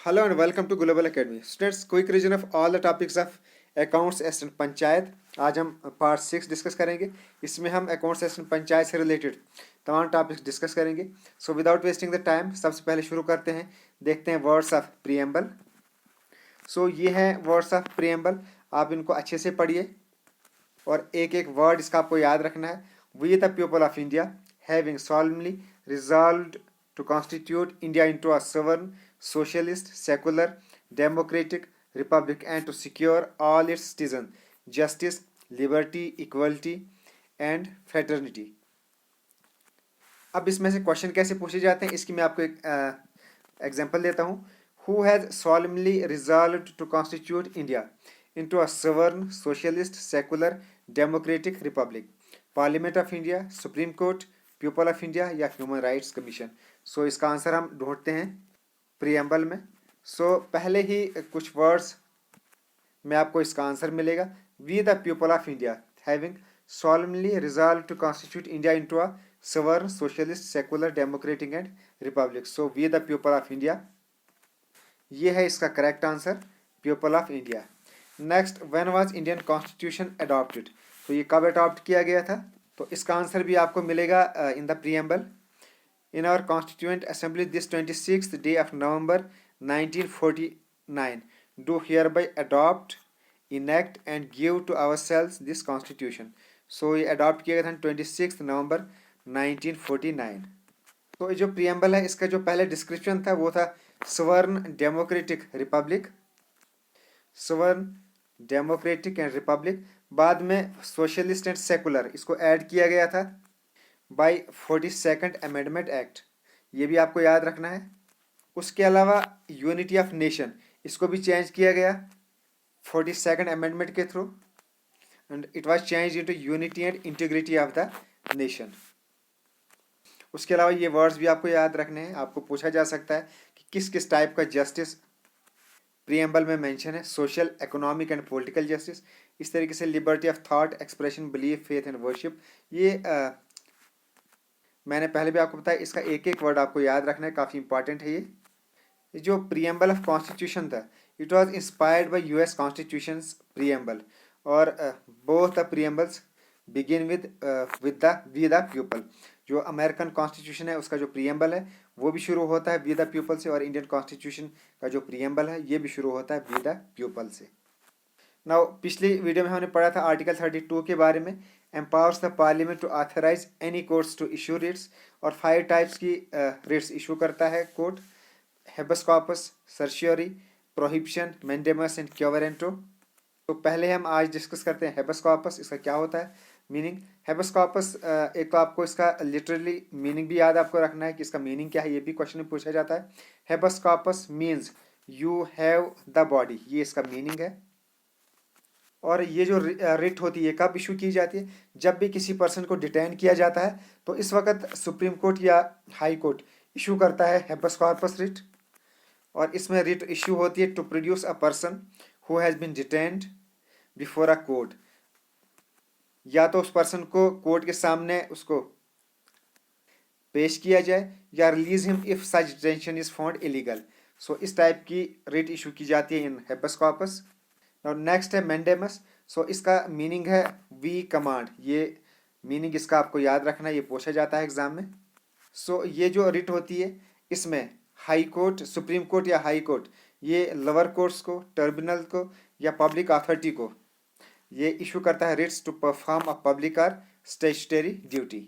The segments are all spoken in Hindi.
Hello and welcome to Global Academy. Students, quick revision of all the topics of accounts assistant panchayat. आज हम पार्ट 6 डिस्कस करेंगे। इसमें हम अकाउंट्स एसिस्टेंट पंचायत से रिलेटेड तमाम टॉपिक्स डिस्कस करेंगे। So without wasting the time सबसे पहले शुरू करते हैं, देखते हैं वर्ड्स ऑफ प्रीएम्बल। सो ये हैं वर्ड्स ऑफ प्रीएम्बल, आप इनको अच्छे से पढ़िए और एक एक वर्ड इसका आपको याद रखना है। We the people of India having solemnly resolved to constitute India into a sovereign, socialist, secular, democratic republic and to secure all its citizens justice, liberty, equality and fraternity। अब इसमें से क्वेश्चन कैसे पूछे जाते हैं इसकी मैं आपको एक एग्जांपल देता हूँ। Who has solemnly resolved to constitute India into a sovereign, socialist, secular, democratic republic? Parliament of India, supreme court, people of India या ह्यूमन राइट्स कमीशन। सो इसका आंसर हम ढूंढते हैं प्रीएम्बल में। सो पहले ही कुछ वर्ड्स में आपको इसका आंसर मिलेगा। We the people of India having solemnly resolved to constitute India into a sovereign, socialist, secular, democratic and republic. So we the people of India, ये है इसका correct answer, people of India. Next, when was Indian constitution adopted? तो ये कब अडॉप्ट किया गया था? तो इसका आंसर भी आपको मिलेगा in the preamble. In our constituent assembly this 26th day of November 1949 do hereby adopt, enact and give to ourselves this constitution। सो ये अडॉप्ट किया गया था 26 नवंबर 1949। तो जो प्रीएम्बल है इसका जो पहले डिस्क्रिप्शन था वो था sovereign democratic republic, sovereign democratic and republic. बाद में सोशलिस्ट एंड सेकुलर इसको ऐड किया गया था बाय 42nd अमेंडमेंट एक्ट, ये भी आपको याद रखना है। उसके अलावा यूनिटी ऑफ नेशन इसको भी चेंज किया गया 42nd अमेंडमेंट के through, and it was change into unity and integrity of the nation. उसके अलावा ये वर्ड्स भी आपको याद रखने हैं। आपको पूछा जा सकता है कि किस किस टाइप का जस्टिस प्रीएम्बल में मेंशन है। Social, economic and political justice, इस तरीके से liberty of thought, expression, belief, faith and worship. ये मैंने पहले भी आपको बताया, इसका एक एक वर्ड आपको याद रखना है, काफ़ी इंपॉर्टेंट है ये जो प्रीएम्बल ऑफ कॉन्स्टिट्यूशन था, it was inspired by US constitution preamble, और both the preambles begin with we the people. जो अमेरिकन कॉन्स्टिट्यूशन है उसका जो प्रीएम्बल है वो भी शुरू होता है वी द पीपल से, और इंडियन कॉन्स्टिट्यूशन का जो प्रीएम्बल है ये भी शुरू होता है वी द पीपल से। नाउ पिछली वीडियो में हमने पढ़ा था आर्टिकल 32 के बारे में, empowers the parliament to authorise any courts to issue writs, और 5 टाइप्स की रिट्स इशू करता है court: habeas corpus, certiorari, prohibition, mandamus and quo warranto. तो पहले हम आज डिस्कस करते हैं हेबस कॉर्पस, इसका क्या होता है मीनिंग। हेबस कॉर्पस एक तो आपको इसका लिटरली मीनिंग भी याद आपको रखना है कि इसका मीनिंग क्या है, ये भी क्वेश्चन में पूछा जाता है। Habeas corpus means you have the body, ये इसका मीनिंग है। और ये जो रिट होती है कब इशू की जाती है? जब भी किसी पर्सन को डिटेन किया जाता है तो इस वक्त सुप्रीम कोर्ट या हाई कोर्ट इशू करता है हेबस कॉर्पस रिट, और इसमें रिट इशू होती है to produce a person who has been detained before a court. या तो उस पर्सन को कोर्ट के सामने उसको पेश किया जाए या release him if such detention is found illegal. So इस टाइप की रिट इशू की जाती है इन हेबस कॉर्पस। और नेक्स्ट है मैंडेमस। सो इसका मीनिंग है वी कमांड, ये मीनिंग इसका आपको याद रखना है, ये पूछा जाता है एग्जाम में। सो ये जो रिट होती है इसमें हाई कोर्ट, सुप्रीम कोर्ट या हाई कोर्ट ये लोअर कोर्ट्स को, ट्रिब्यूनल को या पब्लिक अथॉरिटी को ये इशू करता है writs to perform a public और स्टैट्यूटरी ड्यूटी।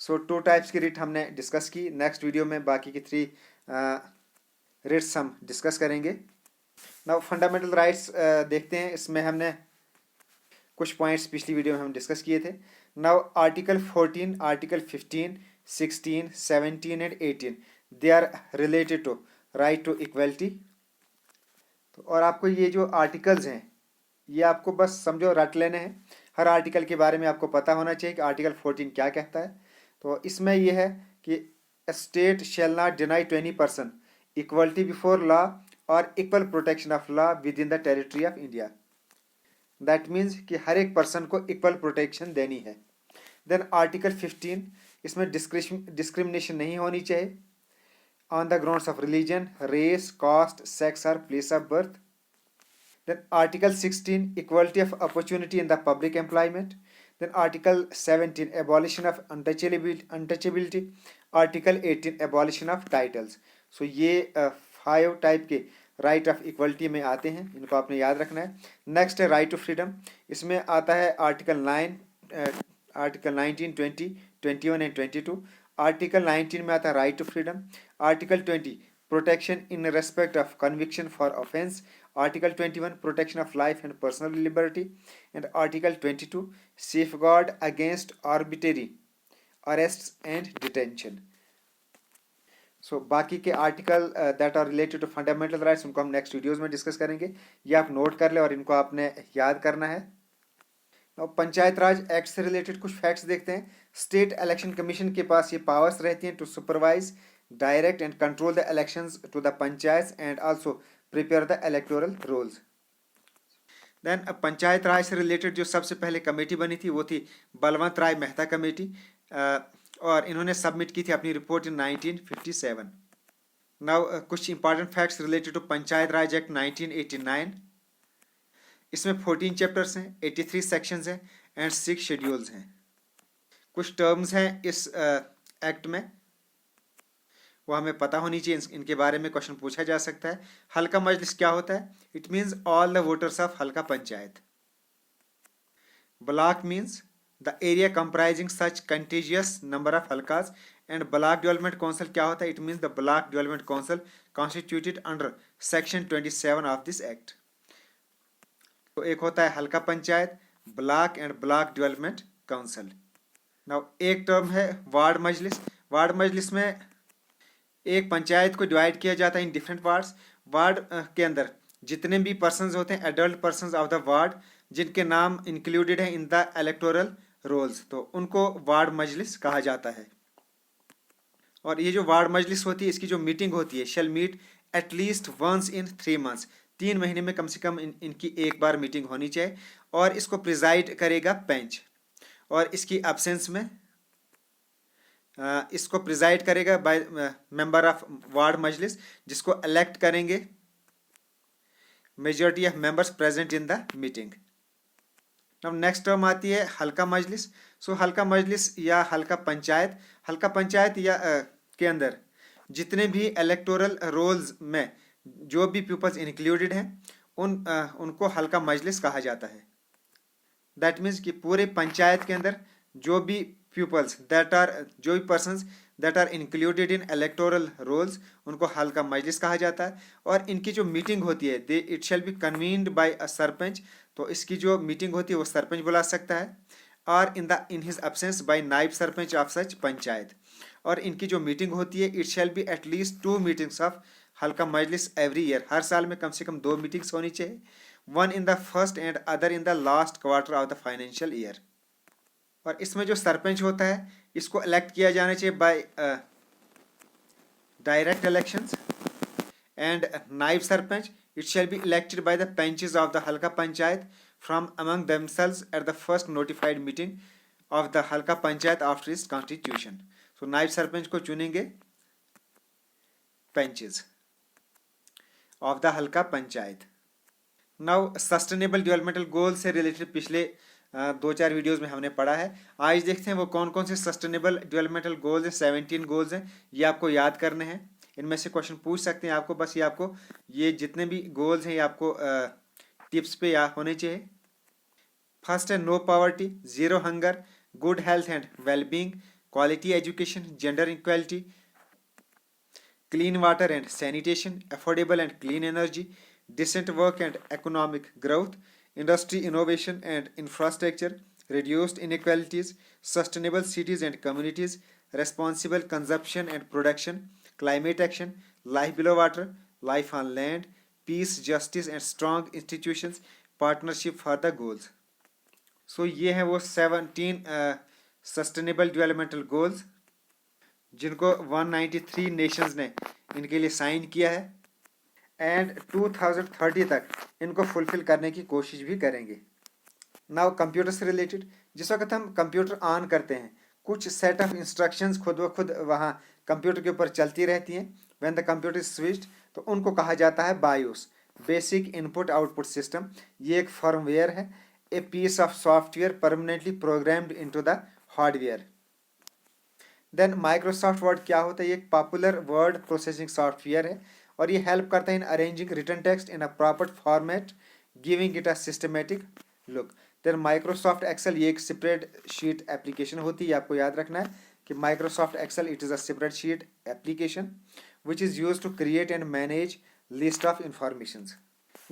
सो 2 टाइप्स की रिट हमने डिस्कस की। नेक्स्ट वीडियो में बाकी की 3 रिट्स हम डिस्कस करेंगे। नाउ फंडामेंटल राइट्स देखते हैं। इसमें हमने कुछ पॉइंट्स पिछली वीडियो में हम डिस्कस किए थे। Now article 14, article 15, 16, 17 and 18 they are related to right to equality. तो और आपको ये जो आर्टिकल्स हैं ये आपको बस समझो रट लेने हैं। हर आर्टिकल के बारे में आपको पता होना चाहिए कि आर्टिकल 14 क्या कहता है। तो इसमें यह है कि state shall not deny to any person equality before law और equal protection of law within the territory of India. That means कि हर एक पर्सन को इक्वल प्रोटेक्शन देनी है। देन आर्टिकल 15, इसमें डिस्क्रिमिनेशन नहीं होनी चाहिए। on the grounds of religion, race, caste, sex, or place of birth. Then Article 16, equality of opportunity in the public employment. Then Article 17, abolition of untouchability. Article 18, abolition of titles. So ये 5 टाइप के राइट ऑफ इक्वलिटी में आते हैं, इनको आपने याद रखना है. नेक्स्ट है राइट टू फ्रीडम. इसमें आता है आर्टिकल 19, 20, 21 एंड 22. आर्टिकल 19 में आता है right to freedom. Article 20, protection in respect of conviction for offence. Article 21, protection of life and personal liberty. And Article 22, safeguard against arbitrary arrests and detention. So बाकी के article that are related to fundamental rights उनको हम नेक्स्ट वीडियोज में डिस्कस करेंगे. ये आप नोट कर ले और इनको आपने याद करना है. पंचायत राज एक्ट से रिलेटेड कुछ फैक्ट्स देखते हैं. स्टेट इलेक्शन कमीशन के पास ये पावर्स रहती हैं to supervise, direct and control the elections to the panchayat and also prepare the electoral rolls. Then panchayat raj से रिलेटेड जो सबसे पहले कमेटी बनी थी वो थी बलवंत राय मेहता कमेटी, और इन्होंने सबमिट की थी अपनी रिपोर्ट इन 1957. नाउ कुछ important facts related to panchayat Raj act 1989. इसमें 14 चैप्टर्स हैं, 83 सेक्शंस हैं एंड 6 शेड्यूल्स हैं. कुछ टर्म्स हैं इस एक्ट में, वो हमें पता होनी चाहिए, इनके बारे में क्वेश्चन पूछा जा सकता है. हल्का मजलिस क्या होता है? It means all the voters of halqa panchayat. Block means the area comprising such contiguous number of halqas. And block development council क्या होता है? It means the block development council constituted under section 27 of this act. तो एक होता है halqa panchayat, block and block development council. Now एक टर्म है वार्ड मजलिस. वार्ड मजलिस में एक पंचायत को डिवाइड किया जाता है इन डिफरेंट वार्ड्स. वार्ड के अंदर जितने भी पर्सन्स होते हैं, adult persons of the ward, जिनके नाम इंक्लूडेड है इन द इलेक्टोरल रोल्स, तो उनको वार्ड मजलिस कहा जाता है. और ये जो वार्ड मजलिस होती है, इसकी जो मीटिंग होती है, shall meet at least once in 3 months. 3 महीने में कम से कम इनकी एक बार मीटिंग होनी चाहिए. और इसको प्रिजाइड करेगा पेंच, और इसकी एब्सेंस में इसको प्रिजाइड करेगा बाय मेंबर ऑफ वार्ड मजलिस, जिसको इलेक्ट करेंगे majority of members present in the meeting. अब नेक्स्ट टर्म आती है हल्का मजलिस. सो हल्का मजलिस या हल्का पंचायत या के अंदर जितने भी इलेक्टोरल रोल्स में जो भी पीपल्स इंक्लूडेड हैं, उनको हल्का मजलिस कहा जाता है. दैट मीन्स कि पूरे पंचायत के अंदर जो भी पीपल्स जो भी persons that are included in electoral rolls, उनको हल्का मजलिस कहा जाता है. और इनकी जो मीटिंग होती है, it shall be convened by a sarpanch. तो इसकी जो मीटिंग होती है वो सरपंच बुला सकता है, और इन हिज एब्सेंस बाय नायब सरपंच ऑफ सच पंचायत. और इनकी जो मीटिंग होती है, it shall be at least 2 meetings of हल्का मजलिस एवरी ईयर. हर साल में कम से कम 2 meetings होनी चाहिए, one in the first and other in the last quarter of the financial year. और इसमें जो सरपंच होता है, इसको इलेक्ट किया जाना चाहिए bye direct elections. And naib sarpanch, it shall be elected by the panches of the halqa panchayat from among themselves at the first notified meeting of the halqa panchayat after its constitution. So naib sarpanch को चुनेंगे panches of the halqa panchayat. Now sustainable developmental goal से रिलेटेड पिछले 2-4 वीडियोस में हमने पढ़ा है. आज देखते हैं वो कौन कौन से सस्टेनेबल डेवलपमेंटल गोल्स हैं. 17 गोल्स हैं, ये आपको याद करने हैं. इनमें से क्वेश्चन पूछ सकते हैं आपको. बस ये जितने भी गोल्स हैं ये आपको टिप्स पे याद होने चाहिए. फर्स्ट है no poverty, zero hunger, good health and wellbeing, quality education, gender equality, clean water and sanitation, affordable and clean energy, decent work and economic growth, industry innovation and infrastructure, reduced inequalities, sustainable cities and communities, responsible consumption and production, climate action, life below water, life on land, peace, justice and strong institutions, partnership for the goals. So ये हैं वो 17 sustainable developmental goals जिनको 193 nations ने इनके लिए साइन किया है, एंड 2030 तक इनको फुलफिल करने की कोशिश भी करेंगे. नाउ कंप्यूटर से रिलेटेड, जिस वक्त हम कंप्यूटर ऑन करते हैं, कुछ सेट ऑफ इंस्ट्रक्शंस खुद ब खुद वहाँ कंप्यूटर के ऊपर चलती रहती हैं, when the computer is switched, तो उनको कहा जाता है BIOS, basic input output system. ये एक फर्मवेयर है, a piece of software permanently programmed into the hardware. Then Microsoft Word क्या होता है? ये एक पॉपुलर वर्ड प्रोसेसिंग सॉफ्टवेयर है और ये हेल्प करता है in arranging written text in a proper format, giving it a systematic look. Then Microsoft Excel, ये एक स्प्रेड शीट एप्लीकेशन होती है, आपको याद रखना है कि Microsoft Excel it is a spread sheet application which is use to create and manage list of information.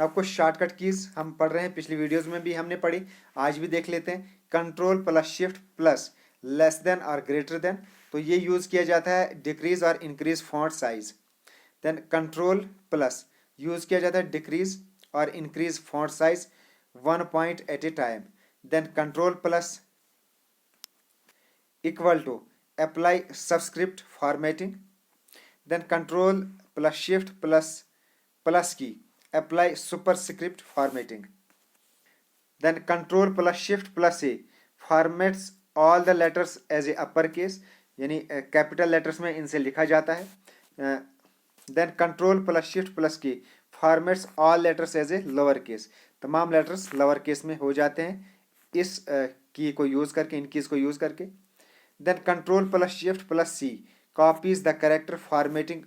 आपको शॉर्टकट कीज हम पढ़ रहे हैं, पिछली वीडियोज में भी हमने पढ़ी, आज भी देख लेते हैं। Control plus shift plus less than और ग्रेटर देन, तो ये यूज किया जाता है डिक्रीज और increase font size. Then control plus use किया जाता है डिक्रीज और increase font size 1 point at a time. Then control plus equal to apply subscript formatting. Then control plus shift plus key apply superscript formatting. Then control plus shift plus A formats all the letters as A upper case, यानी कैपिटल लेटर्स में इनसे लिखा जाता है। Then control plus shift plus key formats all letters as a lower case, तमाम लेटर्स लोअर केस में हो जाते हैं इस की को यूज़ करके, इन कीज को यूज़ करके। Then control plus shift plus C copies the character formatting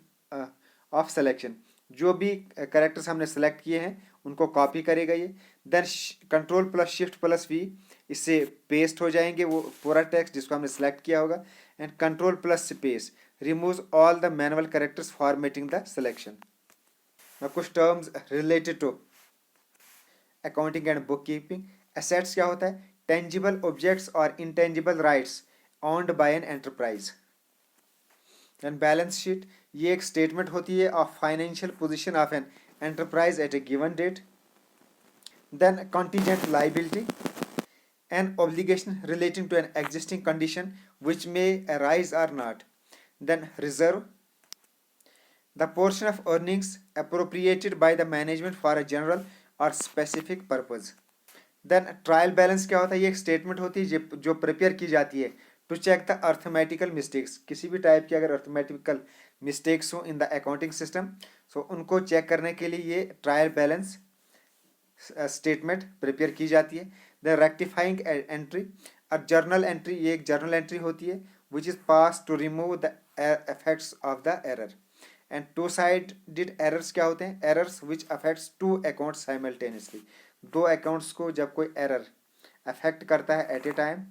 of selection, जो भी करेक्टर्स हमने सेलेक्ट किए हैं उनको कॉपी करेगा ये। Then control plus shift plus V, इससे पेस्ट हो जाएंगे वो पूरा टेक्स्ट जिसको हमने सेलेक्ट किया होगा। And control plus space removes all the manual characters formatting the selection. कुछ terms related to accounting and book keeping. Assets क्या होता है? टेंजिबल ऑब्जेक्ट्स और intangible rights owned by an enterprise. And balance sheet, ये एक स्टेटमेंट होती है of financial position of an enterprise at a given date. Then contingent liability, an obligation relating to an existing condition which may arise or not. Then reserve, the portion of earnings appropriated by the management for a general or specific purpose. Then trial balance क्या होता है? ये एक स्टेटमेंट होती है जो प्रिपेयर की जाती है to check the arithmetical mistakes. किसी भी टाइप की अगर अर्थमेटिकल मिस्टेक्स हो in the accounting system, so उनको चेक करने के लिए ये ट्रायल बैलेंस स्टेटमेंट प्रिपेयर की जाती है। द रेक्टिफाइंग एंट्री, और जर्नल एंट्री, ये एक जर्नल एंट्री होती है which is pass to remove the effects of the error. And two sided errors क्या होते हैं? Errors which affects two accounts simultaneously, दो अकाउंट्स को जब कोई एरर अफेक्ट करता है एट ए टाइम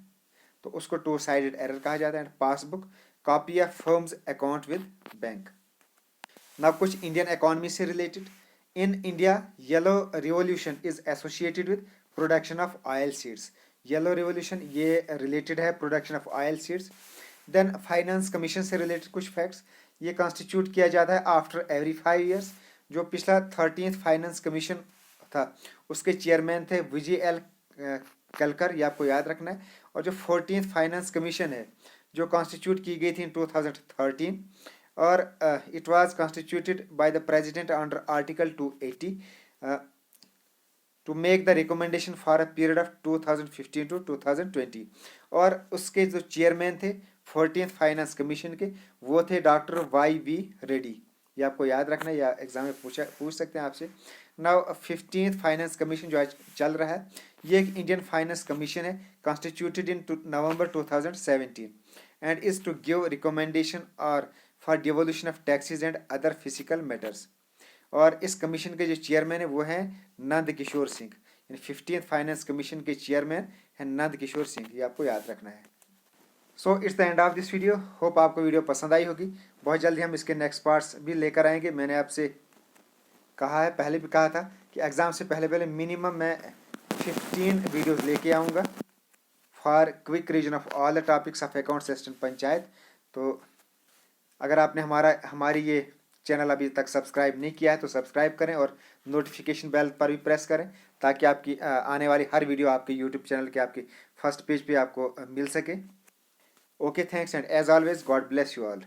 तो उसको टू साइडेड एरर कहा जाता है। Passbook, copy of firms account with bank. ना कुछ इंडियन इकोनॉमी से related. In India, yellow revolution is associated with production of oil seeds. Yellow revolution ये related है production of oil seeds. Then finance commission से related कुछ facts, ये constitute किया जाता है after every 5 years। जो पिछला 13th फाइनेंस कमीशन था उसके चेयरमैन थे विजय एल कलकर, ये आपको याद रखना है। और जो 14th फाइनेंस कमीशन है जो कॉन्स्टिट्यूट की गई थी इन 2013 और it was constituted by the president under article 280 to make the recommendation for a period of 2015 to 2020। और उसके जो चेयरमैन थे 14th फाइनेंस कमीशन के वो थे डॉक्टर YV रेड्डी, ये आपको याद रखना है, या एग्जाम में पूछ सकते हैं आपसे। नाउ 15th फाइनेंस कमीशन जो आज चल रहा है ये एक इंडियन फाइनेंस कमीशन है constituted in November 2017 and is to give recommendation और for devolution of taxes and other physical matters. और इस कमीशन के जो चेयरमैन है वो हैं नंद किशोर सिंह, यानी 15th फाइनेंस कमीशन के चेयरमैन हैं नंद किशोर सिंह, ये आपको याद रखना है। So it's the end of this video. Hope आपको वीडियो पसंद आई होगी। बहुत जल्दी हम इसके नेक्स्ट पार्ट्स भी लेकर आएंगे। मैंने आपसे कहा है, पहले भी कहा था कि एग्ज़ाम से पहले मिनिमम मैं 15 वीडियोज़ लेके आऊँगा for quick revision of all the topics of accounts assistant panchayat. तो अगर आपने हमारी ये चैनल अभी तक सब्सक्राइब नहीं किया है तो सब्सक्राइब करें और नोटिफिकेशन बेल पर भी प्रेस करें ताकि आपकी आने वाली हर वीडियो आपके यूट्यूब चैनल के आपके फर्स्ट पेज पे आपको मिल सके। Okay, thanks and as always God bless you all.